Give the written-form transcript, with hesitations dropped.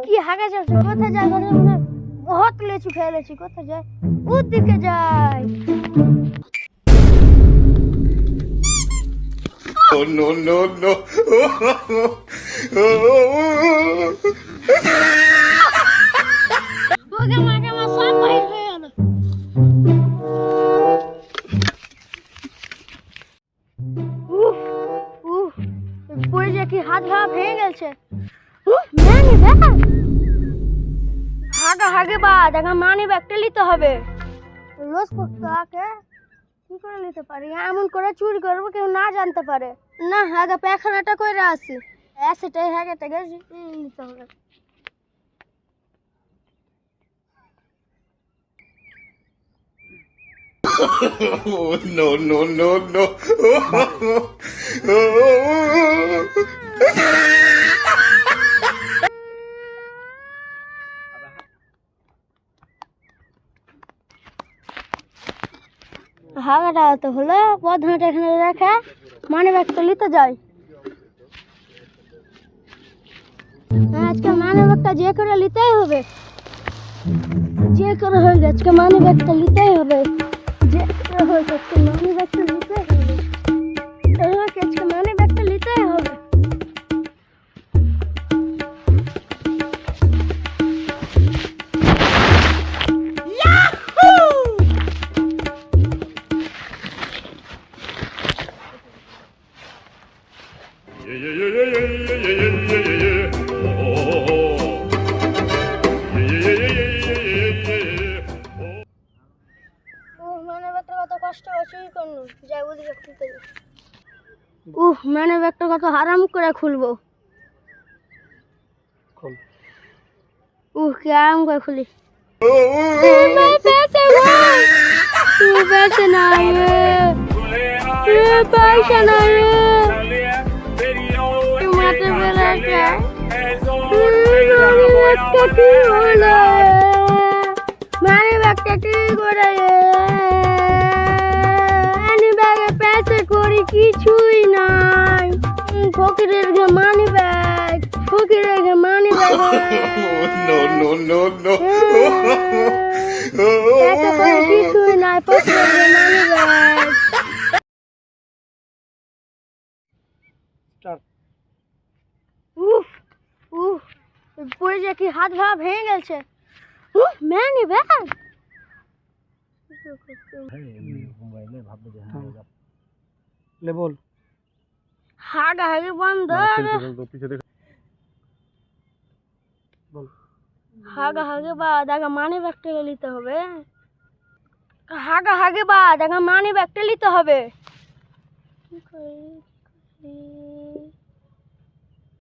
কি হাগা চলছে, কোথায় যায় ঘরে মনে বহুত লেচু খেয়ে লেছি, কোথায় যায়? ওদিকে যাই। Oh no no no! ওকে মাকে মা সব বাইর হয়ে গেল। উফ উফ, পড়ে যে কি হাত ঘা ভেঙে গেছে। মানি ব্যাগ, হাগা হাগে বা দেখা মানি ব্যাগটা নিতে হবে। রোজ করতে আকে কি করে নিতে পারি, এমন করে চুরি করবো কেউ না জানতে পারে না। আগে পায়খানাটা করে আসি, সেটাই হাগেটা গেছি নিতে হবে। Oh no no no no! হাগাটা তো হলো, পদ্মাটা এখানে রেখে মানি ব্যাগটা নিতে যাই। আজকে মানি ব্যাগটা যে করে নিতেই হবে, যে করে হয়ে গেছে আজকে মানি ব্যাগটা নিতেই হবে, যে করে হয়ে গেছে মানি ব্যাগটা নিতেই হবে, আজকে মানি ব্যাগটা নিতেই হবে। মানি ব্যাগটা কত কষ্ট করে চুরি করলো, যাই ওদিকে খুলতে যাই। মানি ব্যাগটা কত হারাম করে খুলবো। কি আরাম করে খুলি। पैसे नहीं पैसा नहीं तुम्हारे बेला क्या मानी बैगटा ठीक हो रही बैगे पैसे कोरी কিছুই নাই, ফকিরের ঘরে মানি ব্যাগ, ফকিরের ঘরে money bag. No no no no! पैसे कोरी কিছুই নাই, ফকিরের ঘরে মানি ব্যাগ। উফ উফ, পড়ে যে কি হাত ভা ভেঙে গেছে। মানি ব্যাগ ले बोल। हागा हागे बंद, बोल। हागा हागे बाद आगे मानी ব্যাগটা নিতে হবে। হাগা হাগে বাদ আগে মানি ব্যাগটা নিতে হবে। কি করি